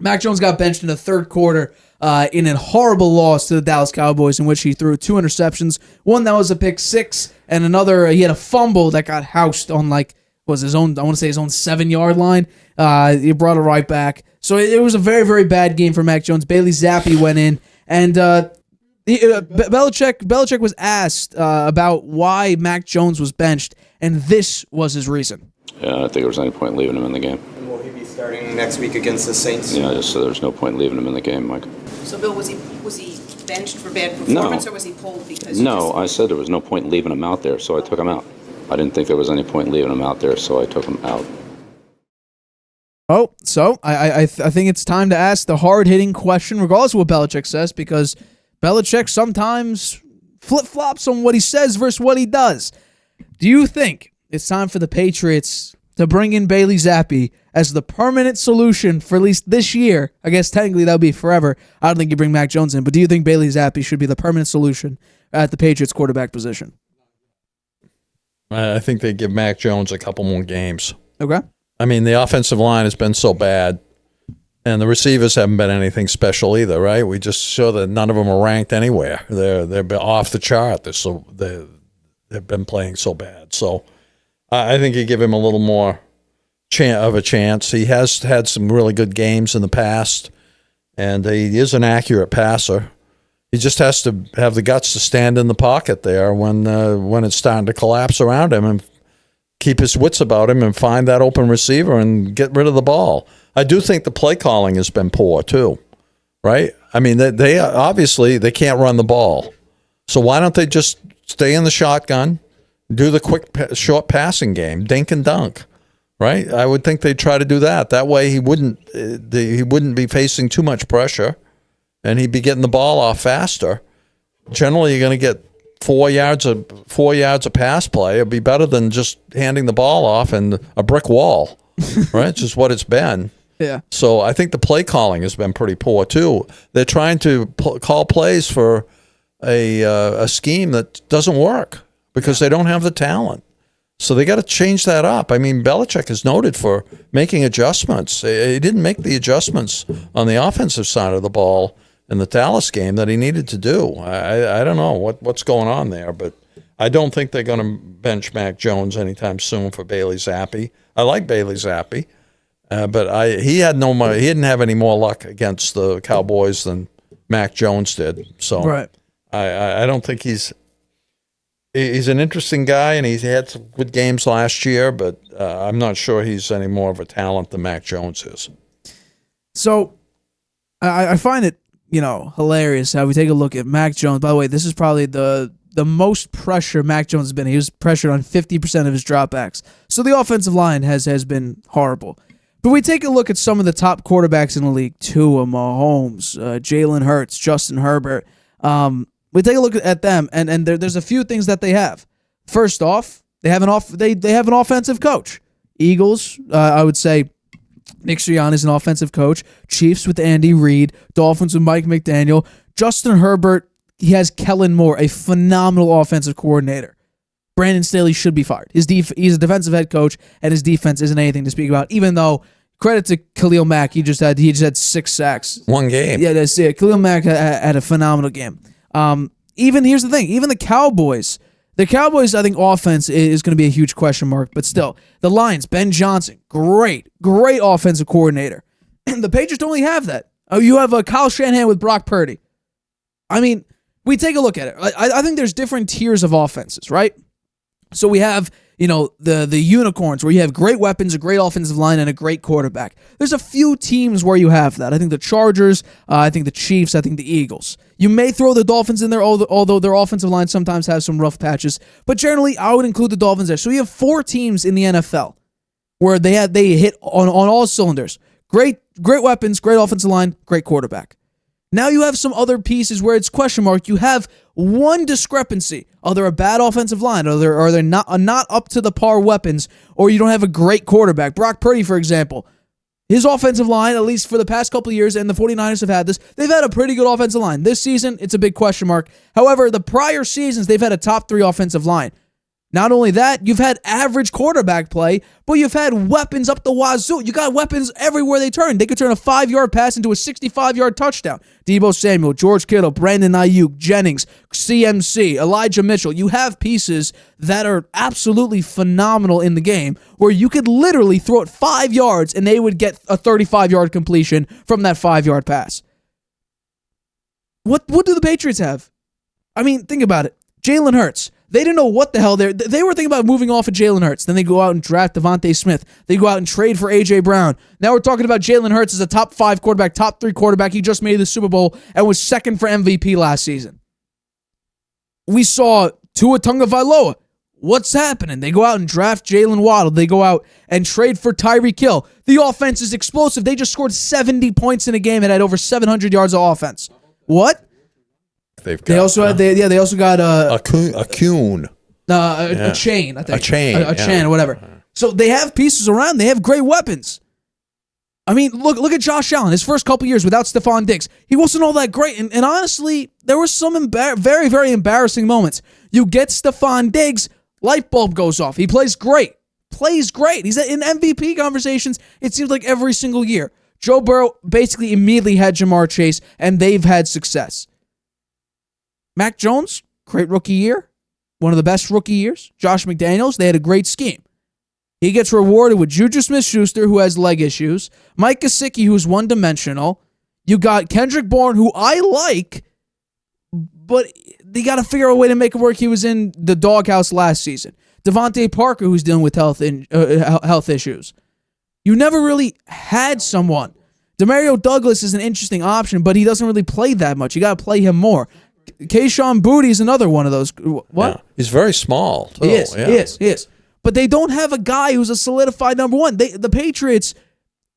Mac Jones got benched in the third quarter in a horrible loss to the Dallas Cowboys in which he threw 2 interceptions. One that was a pick six, and another he had a fumble that got housed on his own 7-yard line. He brought it right back. So it was a very, very bad game for Mac Jones. Bailey Zappe went in, and Belichick was asked about why Mac Jones was benched, and this was his reason. Yeah, I don't think there was any point leaving him in the game. And will he be starting next week against the Saints? Yeah, just so there's no point leaving him in the game, Mike. So, Bill, was he benched for bad performance, or was he pulled because? No, I said there was no point leaving him out there, so I took him out. I didn't think there was any point leaving him out there, so I took him out. Oh, so I think it's time to ask the hard-hitting question, regardless of what Belichick says, because Belichick sometimes flip-flops on what he says versus what he does. Do you think it's time for the Patriots to bring in Bailey Zappe as the permanent solution for at least this year? I guess technically that would be forever. I don't think you bring Mac Jones in, but do you think Bailey Zappe should be the permanent solution at the Patriots quarterback position? I think they give Mac Jones a couple more games. Okay. I mean, the offensive line has been so bad, and the receivers haven't been anything special either, right? We just show that none of them are ranked anywhere. They're off the chart. They've been playing so bad. So I think you give him a little more of a chance. He has had some really good games in the past, and he is an accurate passer. He just has to have the guts to stand in the pocket there when it's starting to collapse around him and keep his wits about him and find that open receiver and get rid of the ball. I do think the play calling has been poor too, right? I mean, they obviously they can't run the ball. So why don't they just stay in the shotgun, do the quick short passing game, dink and dunk, right? I would think they'd try to do that. That way he wouldn't be facing too much pressure, and he'd be getting the ball off faster. Generally, you're going to get 4 yards of pass play. It'd be better than just handing the ball off and a brick wall, right? It's just what it's been. Yeah. So I think the play calling has been pretty poor too. They're trying to call plays for a scheme that doesn't work because they don't have the talent. So they got to change that up. I mean, Belichick is noted for making adjustments. He didn't make the adjustments on the offensive side of the ball in the Dallas game that he needed to do. I don't know what's going on there, but I don't think they're going to bench Mac Jones anytime soon for Bailey Zappe. I like Bailey Zappe, but he didn't have any more luck against the Cowboys than Mac Jones did. So right. I don't think he's an interesting guy, and he had some good games last year, but I'm not sure he's any more of a talent than Mac Jones is. So I find it hilarious how we take a look at Mac Jones. By the way, this is probably the most pressure Mac Jones has been. He was pressured on 50% of his dropbacks. So the offensive line has been horrible. But we take a look at some of the top quarterbacks in the league: Tua, Mahomes, Jalen Hurts, Justin Herbert. We take a look at them, and there's a few things that they have. First off, they have an offensive coach. Eagles, I would say, Nick Sirianni is an offensive coach. Chiefs with Andy Reid. Dolphins with Mike McDaniel. Justin Herbert, he has Kellen Moore, a phenomenal offensive coordinator. Brandon Staley should be fired. He's a defensive head coach, and his defense isn't anything to speak about, even though, credit to Khalil Mack, he just had 6 sacks. One game. Yeah, that's it. Khalil Mack had a phenomenal game. Here's the thing, even the Cowboys, I think offense is going to be a huge question mark, but still, the Lions, Ben Johnson, great offensive coordinator. The Patriots don't really have that. Oh, you have Kyle Shanahan with Brock Purdy. I mean, we take a look at it. I think there's different tiers of offenses, right? So we have, the unicorns where you have great weapons, a great offensive line, and a great quarterback. There's a few teams where you have that. I think the Chargers, I think the Chiefs, I think the Eagles. You may throw the Dolphins in there, although their offensive line sometimes has some rough patches. But generally, I would include the Dolphins there. So you have 4 teams in the NFL where they hit on all cylinders. Great weapons, great offensive line, great quarterback. Now you have some other pieces where it's question mark. You have one discrepancy. Are there a bad offensive line? Are there not up to the par weapons? Or you don't have a great quarterback? Brock Purdy, for example. His offensive line, at least for the past couple of years, and the 49ers have had this, they've had a pretty good offensive line. This season, it's a big question mark. However, the prior seasons, they've had a top 3 offensive line. Not only that, you've had average quarterback play, but you've had weapons up the wazoo. You got weapons everywhere they turn. They could turn a 5-yard pass into a 65-yard touchdown. Deebo Samuel, George Kittle, Brandon Ayuk, Jennings, CMC, Elijah Mitchell. You have pieces that are absolutely phenomenal in the game where you could literally throw it 5 yards and they would get a 35-yard completion from that 5-yard pass. What do the Patriots have? I mean, think about it. Jalen Hurts. They didn't know what the hell they were thinking about moving off of Jalen Hurts. Then they go out and draft Devontae Smith. They go out and trade for A.J. Brown. Now we're talking about Jalen Hurts as a top 5 quarterback, top 3 quarterback. He just made the Super Bowl and was second for MVP last season. We saw Tua Tagovailoa. What's happening? They go out and draft Jalen Waddle. They go out and trade for Tyreek Hill. The offense is explosive. They just scored 70 points in a game and had over 700 yards of offense. What? They also got a coon. A chain, I think. A chain. A chain or whatever. So they have pieces around. They have great weapons. I mean, look at Josh Allen. His first couple years without Stephon Diggs, he wasn't all that great. And honestly, there were some very, very embarrassing moments. You get Stephon Diggs, light bulb goes off. He plays great. He's in MVP conversations, it seems like every single year. Joe Burrow basically immediately had Jamar Chase, and they've had success. Mac Jones, great rookie year. One of the best rookie years. Josh McDaniels, they had a great scheme. He gets rewarded with Juju Smith-Schuster, who has leg issues. Mike Gesicki, who's one-dimensional. You got Kendrick Bourne, who I like, but they got to figure out a way to make it work. He was in the doghouse last season. Devontae Parker, who's dealing with health issues. You never really had someone. Demario Douglas is an interesting option, but he doesn't really play that much. You got to play him more. Keyshawn Booty is another one of those. What? Yeah. He's very small, too. He is. But they don't have a guy who's a solidified number one. The Patriots,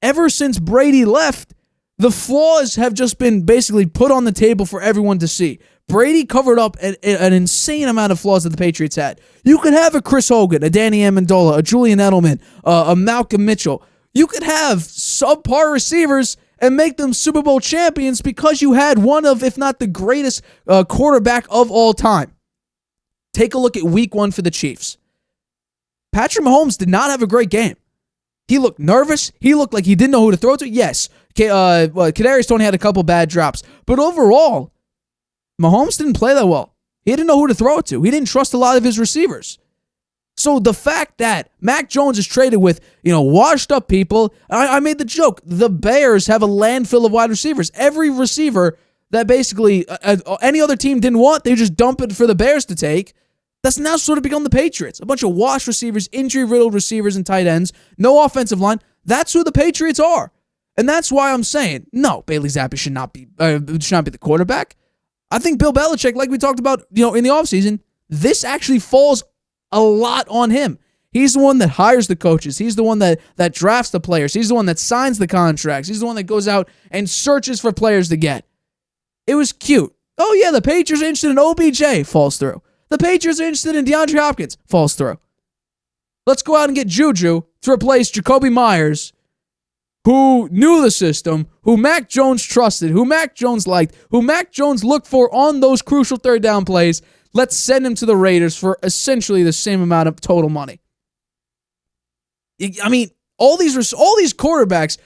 ever since Brady left, the flaws have just been basically put on the table for everyone to see. Brady covered up an insane amount of flaws that the Patriots had. You could have a Chris Hogan, a Danny Amendola, a Julian Edelman, a Malcolm Mitchell. You could have subpar receivers and make them Super Bowl champions because you had one of, if not the greatest quarterback of all time. Take a look at week 1 for the Chiefs. Patrick Mahomes did not have a great game. He looked nervous. He looked like he didn't know who to throw to. Yes, Kadarius Toney had a couple bad drops. But overall, Mahomes didn't play that well. He didn't know who to throw it to. He didn't trust a lot of his receivers. So the fact that Mac Jones is traded with, washed up people, I made the joke. The Bears have a landfill of wide receivers. Every receiver that basically any other team didn't want, they just dump it for the Bears to take. That's now sort of become the Patriots. A bunch of washed receivers, injury-riddled receivers and tight ends, no offensive line. That's who the Patriots are. And that's why I'm saying, no, Bailey Zappe should not be the quarterback. I think Bill Belichick, like we talked about, in the offseason, this actually falls a lot on him. He's the one that hires the coaches. He's the one that drafts the players. He's the one that signs the contracts. He's the one that goes out and searches for players to get. It was cute. Oh, yeah, the Patriots are interested in OBJ. Falls through. The Patriots are interested in DeAndre Hopkins. Falls through. Let's go out and get Juju to replace Jacoby Myers, who knew the system, who Mac Jones trusted, who Mac Jones liked, who Mac Jones looked for on those crucial third down plays. Let's send him to the Raiders for essentially the same amount of total money. I mean, all these quarterbacks,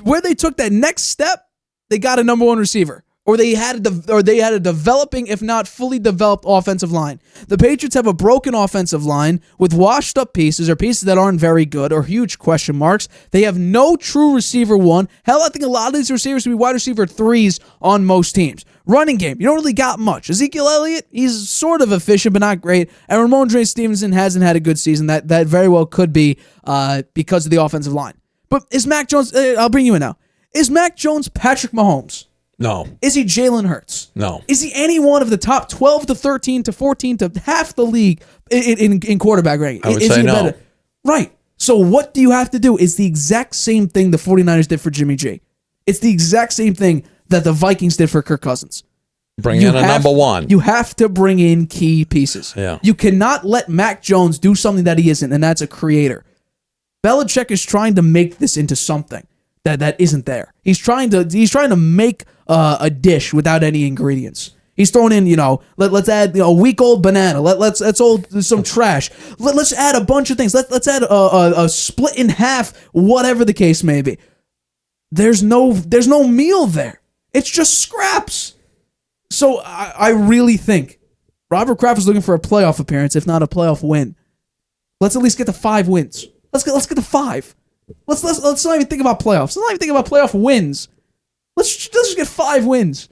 where they took that next step, they got a number one receiver. Or they had a developing, if not fully developed, offensive line. The Patriots have a broken offensive line with washed up pieces or pieces that aren't very good or huge question marks. They have no true receiver one. Hell, I think a lot of these receivers will be wide receiver 3s on most teams. Running game, you don't really got much. Ezekiel Elliott, he's sort of efficient but not great. And Ramondre Stevenson hasn't had a good season. That very well could be because of the offensive line. But is Mac Jones, I'll bring you in now. Is Mac Jones Patrick Mahomes? No. Is he Jalen Hurts? No. Is he any one of the top 12 to 13 to 14 to half the league in quarterback ranking? I would say no. Better? Right. So what do you have to do? It's the exact same thing the 49ers did for Jimmy G. It's the exact same thing that the Vikings did for Kirk Cousins. Bring in a number one. You have to bring in key pieces. Yeah. You cannot let Mac Jones do something that he isn't, and that's a creator. Belichick is trying to make this into something that isn't there. He's trying to make a dish without any ingredients. He's throwing in, let's add a week-old banana. Let's add some trash. Let's add a bunch of things. Let's add a split in half, whatever the case may be. There's no meal there. It's just scraps. So I really think Robert Kraft is looking for a playoff appearance, if not a playoff win. Let's at least get to 5 wins. Let's get to 5. Let's not even think about playoffs. Let's not even think about playoff wins. Let's just get 5 wins.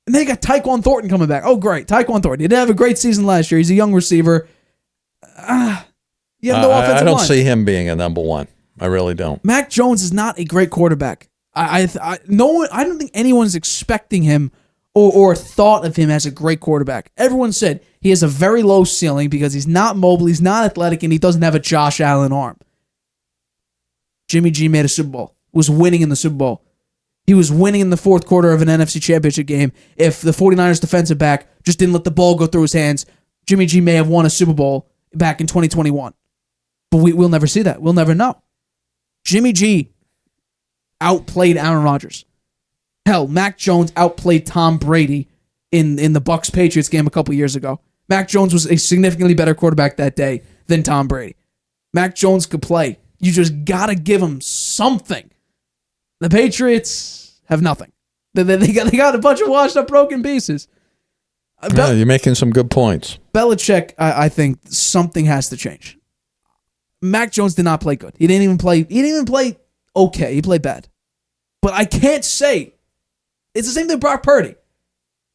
And then you got Tyquan Thornton coming back. Oh, great. Tyquan Thornton. He didn't have a great season last year. He's a young receiver. You have no offensive line. I don't see him being a number 1. I really don't. Mac Jones is not a great quarterback. I don't think anyone's expecting him or thought of him as a great quarterback. Everyone said he has a very low ceiling because he's not mobile, he's not athletic, and he doesn't have a Josh Allen arm. Jimmy G made a Super Bowl, was winning in the Super Bowl. He was winning in the fourth quarter of an NFC Championship game. If the 49ers defensive back just didn't let the ball go through his hands, Jimmy G may have won a Super Bowl back in 2021. But we'll never see that. We'll never know. Jimmy G outplayed Aaron Rodgers. Hell, Mac Jones outplayed Tom Brady in the Bucs-Patriots game a couple years ago. Mac Jones was a significantly better quarterback that day than Tom Brady. Mac Jones could play. You just got to give him something. The Patriots have nothing. They got a bunch of washed up broken pieces. You're making some good points. Belichick, I think something has to change. Mac Jones did not play good. He didn't even play okay. He played bad. But I can't say it's the same thing with Brock Purdy.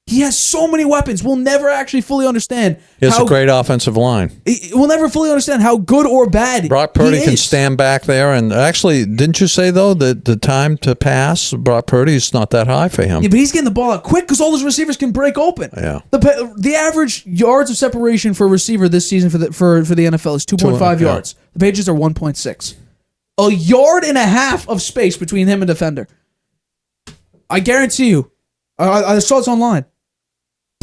He has so many weapons. We'll never actually fully understand. He has a great offensive line. We'll never fully understand how good or bad Brock Purdy can stand back there. And actually, didn't you say, though, that the time to pass, Brock Purdy is not that high for him? Yeah, but he's getting the ball out quick because all those receivers can break open. Yeah. The average yards of separation for a receiver this season for the NFL is 2.5 yards. The Patriots are 1.6. A yard and a half of space between him and defender. I guarantee you. I saw this online.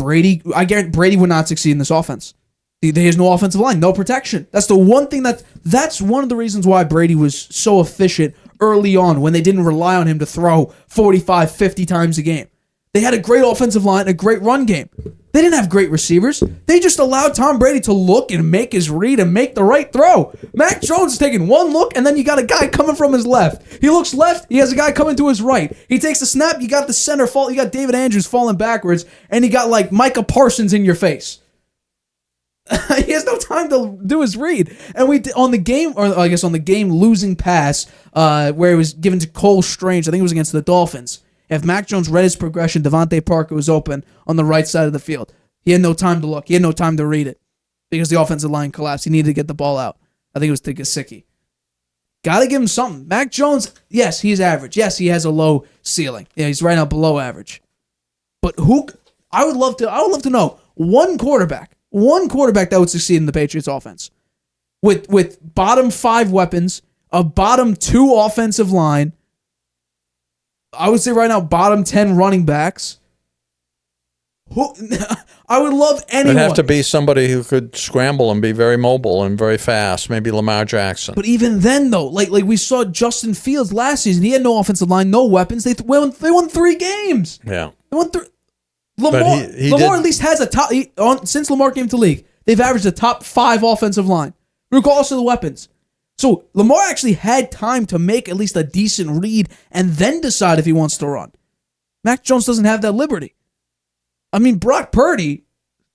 I guarantee Brady would not succeed in this offense. He has no offensive line, no protection. That's the one thing that's one of the reasons why Brady was so efficient early on when they didn't rely on him to throw 45, 50 times a game. They had a great offensive line, a great run game. They didn't have great receivers. They just allowed Tom Brady to look and make his read and make the right throw. Mac Jones is taking one look, and then you got a guy coming from his left. He looks left, he has a guy coming to his right. He takes the snap, you got the center fall, you got David Andrews falling backwards, and you got like Micah Parsons in your face. He has no time to do his read. And on the game losing pass, where it was given to Cole Strange, I think it was against the Dolphins. If Mac Jones read his progression, Devontae Parker was open on the right side of the field. He had no time to look. He had no time to read it because the offensive line collapsed. He needed to get the ball out. I think it was to Gesicki. Got to give him something. Mac Jones, yes, he's average. Yes, he has a low ceiling. Yeah, he's right now below average. But I would love to know one quarterback that would succeed in the Patriots offense with bottom 5 weapons, a bottom 2 offensive line. I would say right now, bottom 10 running backs. I would love anyone. It'd have to be somebody who could scramble and be very mobile and very fast. Maybe Lamar Jackson. But even then, though, like we saw Justin Fields last season, he had no offensive line, no weapons. They won 3 games. Yeah, they won 3. Lamar at least has a top. Since Lamar came to the league, they've averaged a top 5 offensive line, regardless of the weapons. So Lamar actually had time to make at least a decent read and then decide if he wants to run. Mac Jones doesn't have that liberty. I mean, Brock Purdy,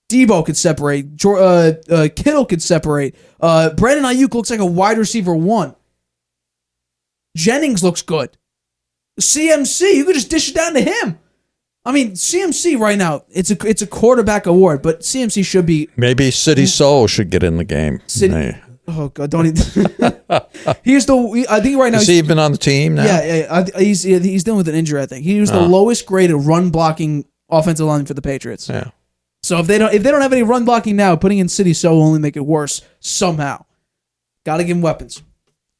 Debo could separate. Kittle could separate. Brandon Ayuk looks like a wide receiver 1. Jennings looks good. CMC, you could just dish it down to him. I mean, CMC right now, it's a quarterback award, but CMC should be. Maybe City Soul should get in the game. Oh God! Don't even. I think right now. Has he been on the team now? Yeah. He's dealing with an injury. I think he was the lowest graded run blocking offensive line for the Patriots. Yeah. So if they don't have any run blocking now, putting in City So will only make it worse somehow. Got to give him weapons.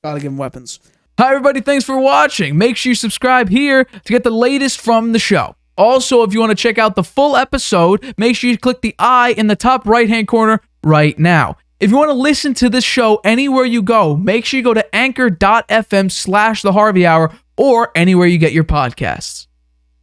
Hi everybody! Thanks for watching. Make sure you subscribe here to get the latest from the show. Also, if you want to check out the full episode, make sure you click the I in the top right-hand corner right now. If you want to listen to this show anywhere you go, make sure you go to anchor.fm/The Harvey Hour or anywhere you get your podcasts.